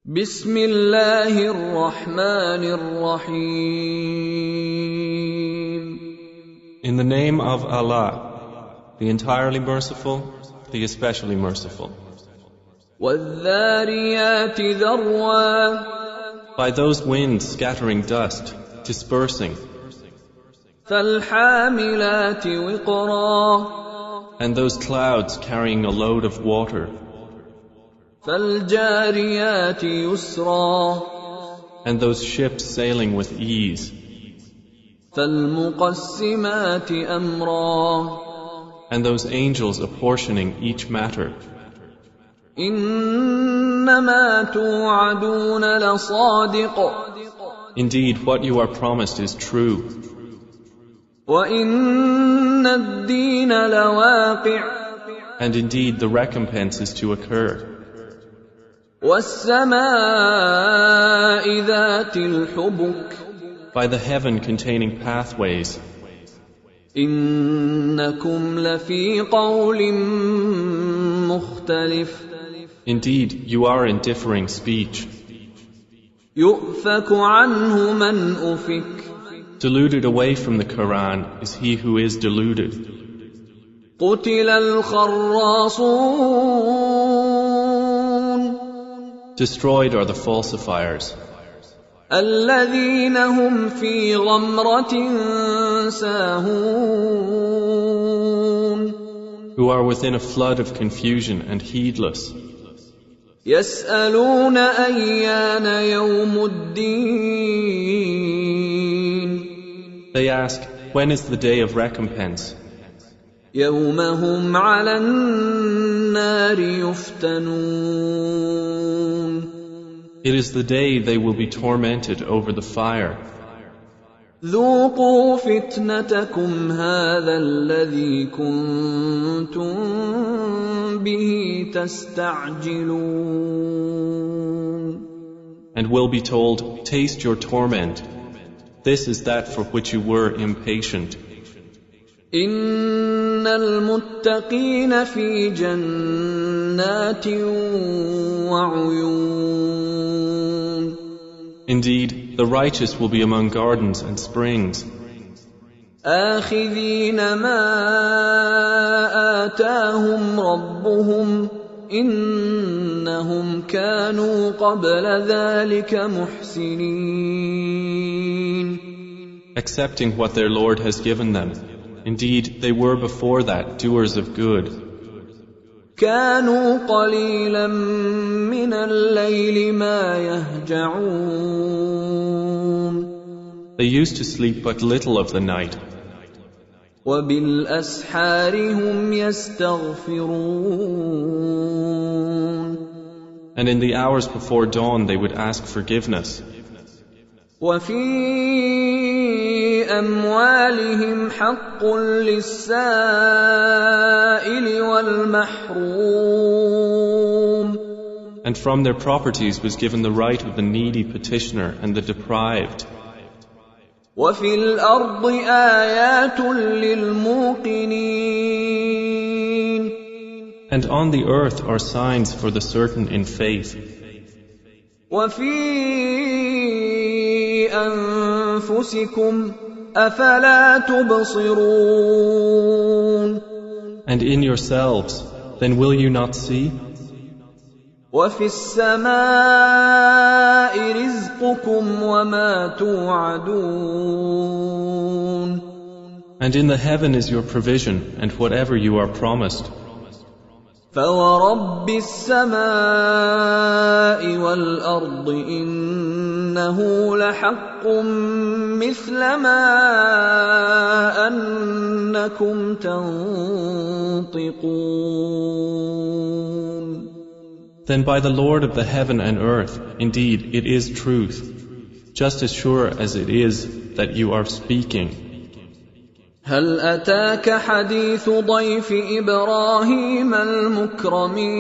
بسم الله الرحمن الرحيم. In the name of Allah, the entirely merciful, the especially merciful. والذاريات ذروا. By those winds scattering dust, dispersing, فالحاملات وقرا. and those clouds carrying a load of water, فالجاريات يسرا. and those ships sailing with ease, فالمقسمات أمرا. and those angels apportioning each matter. إنما توعدون لصادق. Indeed, what you are promised is true, وإن الدين لواقع. and indeed the recompense is to occur. والسماء ذات الحبك. By the heaven containing pathways, إنكم لفي قول مختلف. indeed you are in differing speech. يؤفك عنه من أفك. Deluded away from the Quran is he who is deluded. قتل الخراصون. Destroyed are the falsifiers, الذين هم في غمرة ساهون. who are within a flood of confusion and heedless. يسألون أيان يوم الدين. They ask, when is the day of recompense? يوم هم على النار يفتنون. It is the day they will be tormented over the fire. ذوقوا فتنتكم هذا الذي كنتم به تستعجلون. And will be told, taste your torment. This is that for which you were impatient. إن المتقين في جنات وعيون. Indeed, the righteous will be among gardens and springs, آخذين ما آتاهم ربهم إنهم كانوا قبل ذلك محسنين. accepting what their Lord has given them. Indeed, they were before that doers of good. كانوا قليلا من الليل ما يهجعون. They used to sleep but little of the night, وبالأسحار هم يستغفرون. and in the hours before dawn they would ask forgiveness. وفي أموالهم حق للسائل والمحروم. And from their properties was given the right of the needy petitioner and the deprived. وفي الأرض آيات للموقنين. And on the earth are signs for the certain in faith. وفي أنفسكم أفلا تبصرون. And in yourselves, then will you not see? وفي السماء رزقكم وما توعدون. And in the heaven is your provision and whatever you are promised. فورب السماء والأرض إنه لحق مثل ما أنكم تنطقون. Then by the Lord of the heaven and earth, indeed it is truth, just as sure as it is that you are speaking. هل أتاك حديث ضيف إبراهيم المكرمين.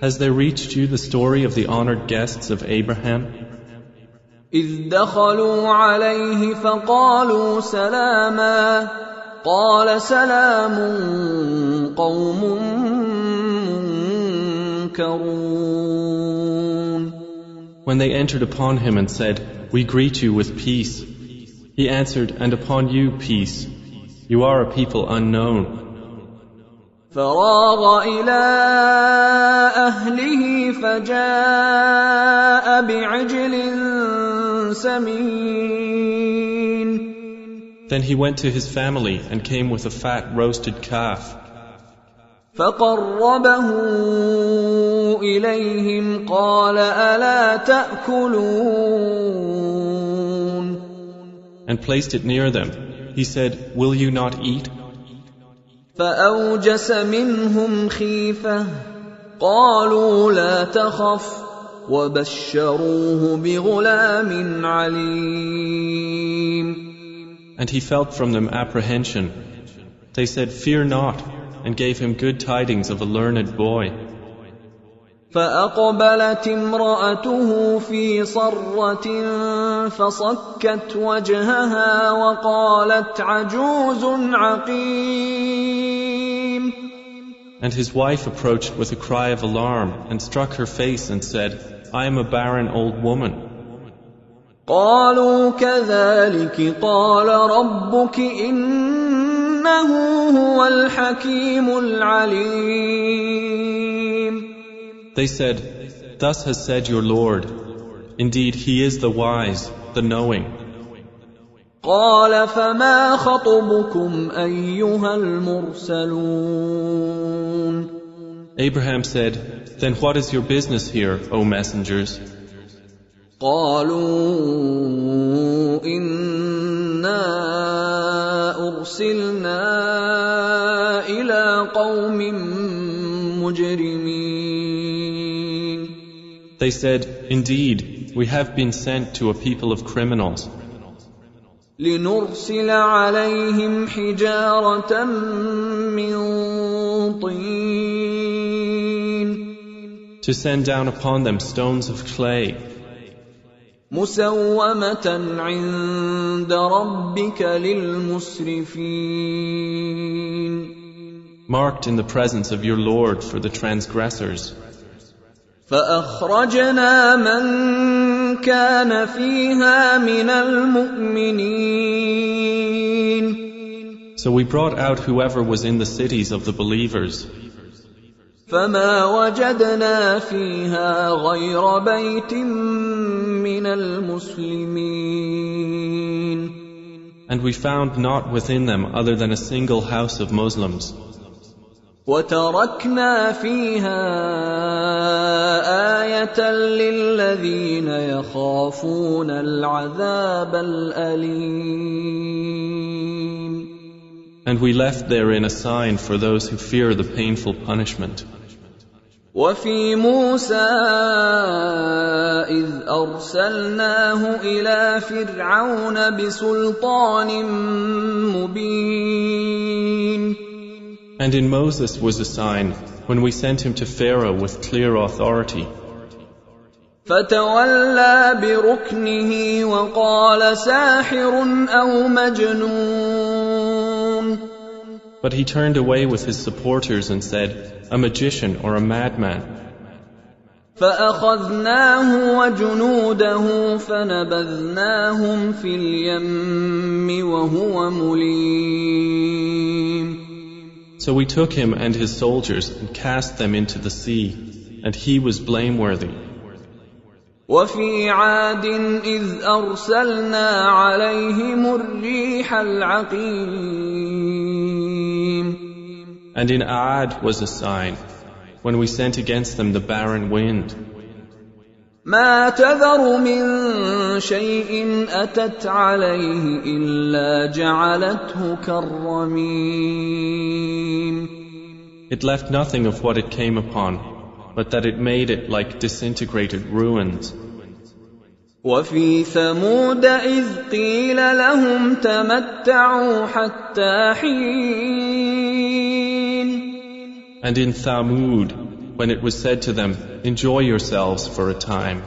Has there reached you the story of the honored guests of Abraham? إذ دخلوا عليه فقالوا سلاما قال سلام قوم مُنكَرُونَ. When they entered upon him and said, "We greet you with peace," he answered, "And upon you peace. You are a people unknown." فراغ إلى أهله فجاء بعجل سمين. Then he went to his family and came with a fat roasted calf. فقربه إليهم قال ألا تأكلون. And placed it near them. He said, "Will you not eat?" فأوجس منهم خيفة قالوا لا تخف وبشروه بغلام عليم. And he felt from them apprehension. They said, "Fear not," and gave him good tidings of a learned boy. فأقبلت امرأته في صرة فصكت وجهها وقالت عجوز عقيم. And his wife approached with a cry of alarm and struck her face and said, "I am a barren old woman." قالوا كذلك قال ربك إنه هو الحكيم العليم. They said, "Thus has said your Lord. Indeed, He is the wise, the knowing." قال فما خطبكم أيها المرسلون. Abraham said, "Then what is your business here, O messengers?" قالوا إنا أرسلنا إلى قوم مجرمين. They said, "Indeed, we have been sent to a people of criminals. لنرسل عليهم حجارة من طين. To send down upon them stones of clay. مسومة عند ربك للمسرفين. Marked in the presence of your Lord for the transgressors. فأخرجنا من كان فيها من المؤمنين. So we brought out whoever was in the cities of the believers. فما وجدنا فيها غير بيت من المسلمين. And we found not within them other than a single house of Muslims. وتركنا فيها آية للذين يخافون العذاب الأليم. And we left therein a sign for those who fear the painful punishment. وفي موسى إذ أرسلناه إلى فرعون بسلطان مبين. And in Moses was a sign when we sent him to Pharaoh with clear authority. فتولى بركنه وقال ساحر أو مجنون. But he turned away with his supporters and said, "A magician or a madman." فأخذناه وجنوده فنبذناهم في اليم وهو مليم. So we took him and his soldiers and cast them into the sea, and he was blameworthy. وفي عاد إذ أرسلنا عليهم الريح العقيم. And in Aad was a sign, when we sent against them the barren wind. ما تذر من شيء أتت عليه إلا جعلته كالرميم. It left nothing of what it came upon, but that it made it like disintegrated ruins. وفي ثمود إذ قيل لهم تمتعوا حتى حين. And in Thamud, when it was said to them, "Enjoy yourselves for a time."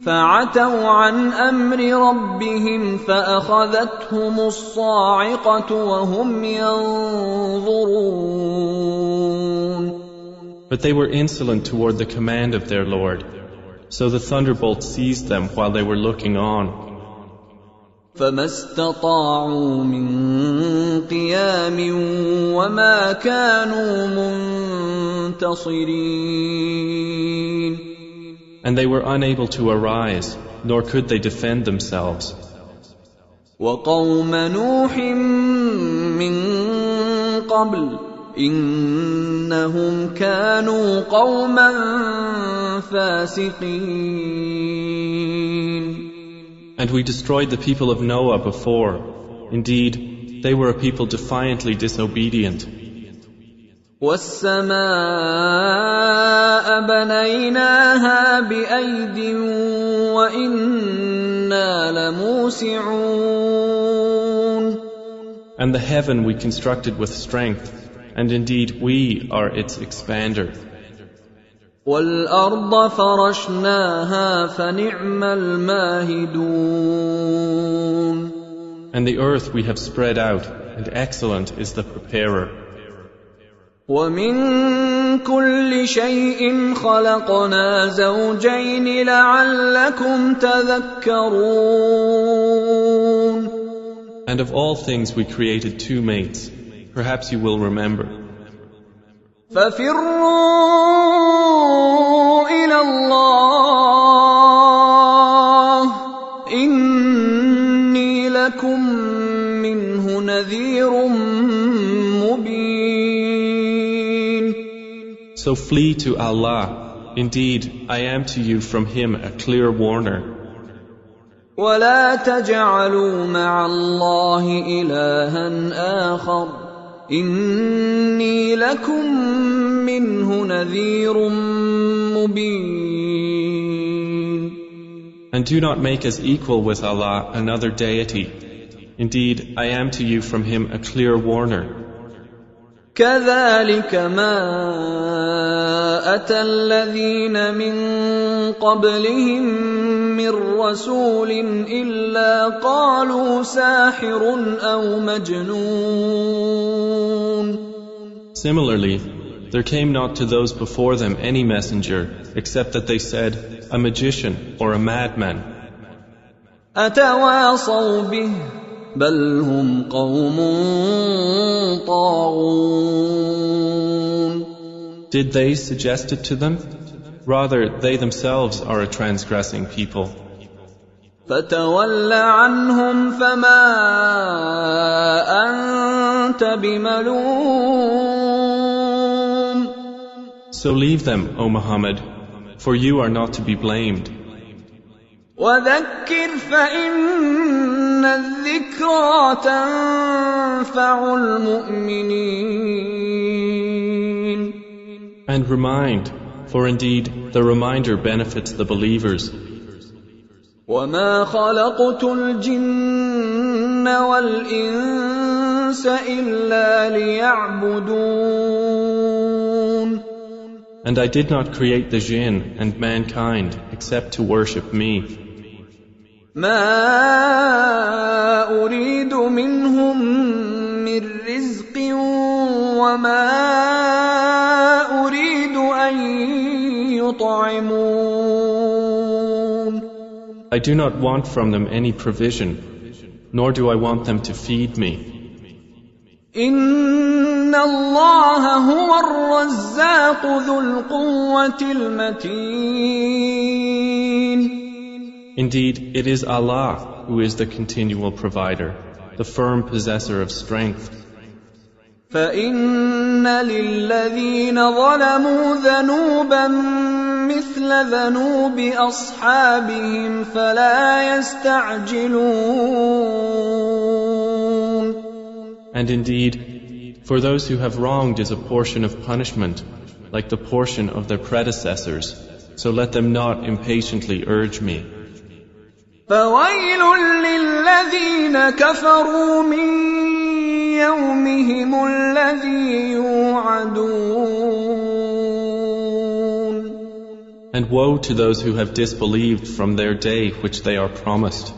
فعتوا عن أمر ربهم فأخذتهم الصاعقة وهم ينظرون. But they were insolent toward the command of their Lord. So the thunderbolt seized them while they were looking on. فما استطاعوا من قيام وما كانوا منتصرين. And they were unable to arise, nor could they defend themselves. وقوم نوح من قبل إنهم كانوا قوما فاسقين. And we destroyed the people of Noah before. Indeed, they were a people defiantly disobedient. وَالسَّمَاءَ بَنَيْنَاهَا بِأَيْدٍ وَإِنَّا لَمُوسِعُونَ. And the heaven we constructed with strength, and indeed we are its expander. وَالْأَرْضَ فَرَشْنَاهَا فَنِعْمَ الْمَاهِدُونَ. And the earth we have spread out, and excellent is the preparer. وَمِن كُلِّ شَيْءٍ خَلَقْنَا زَوْجَيْنِ لَعَلَّكُمْ تَذَكَّرُونَ. And of all things we created two mates. Perhaps you will remember. فَفِرُّوا إِلَى اللَّهِ إِنِّي لَكُمْ مِنْهُ نَذِيرٌ مُبِينٌ. So flee to Allah. Indeed, I am to you from Him a clear warner. وَلَا تَجْعَلُوا مَعَ اللَّهِ إِلَٰهًا آخَرَ إِنِّي لَكُمْ مِنْهُ نَذِيرٌ مُبِينٌ. And do not make us equal with Allah another deity. Indeed, I am to you from Him a clear warner. كَذَلِكَ مَا أَتَى الَّذِينَ مِن قَبْلِهِم مِّن رَّسُولٍ إِلَّا قَالُوا سَاحِرٌ أَوْ مَجْنُونٌ. Similarly, there came not to those before them any messenger, except that they said, a magician or a madman. أَتَوَاصَوْا بِهِ بَلْ هُمْ قَوْمٌ طَاغُونَ. Did they suggest it to them? Rather, they themselves are a transgressing people. فَتَوَلَّ عَنْهُمْ فَمَا أَنْتَ بِمَلُومٍ. So leave them, O Muhammad, for you are not to be blamed. وَذَكِّرْ فَإِنَّ الذِّكْرَى تَنفَعُ الْمُؤْمِنِينَ. And remind, for indeed the reminder benefits the believers. وَمَا خَلَقْتُ الْجِنَّ وَالْإِنسَ إِلَّا لِيَعْبُدُونَ. And I did not create the jinn and mankind except to worship me. مَا أُرِيدُ مِنْهُمْ مِنْ رِزْقٍ وَمَا أُرِيدُ أَنْ يُطْعِمُونَ. I do not want from them any provision, nor do I want them to feed me. إِنَّ اللَّهَ هُوَ الرَّزَّاقُ ذُو الْقُوَّةِ الْمَتِينُ. Indeed, it is Allah who is the continual provider, the firm possessor of strength. فَإِنَّ لِلَّذِينَ ظَلَمُوا ذَنُوبًا مِثْلَ ذَنُوبِ أَصْحَابِهِمْ فَلَا يَسْتَعْجِلُونَ. And indeed, for those who have wronged is a portion of punishment, like the portion of their predecessors, so let them not impatiently urge me. فَوَيْلٌ لِّلَّذِينَ كَفَرُوا مِن يَوْمِهِمُ الَّذِي يُوعَدُونَ. And woe to those who have disbelieved from their day which they are promised.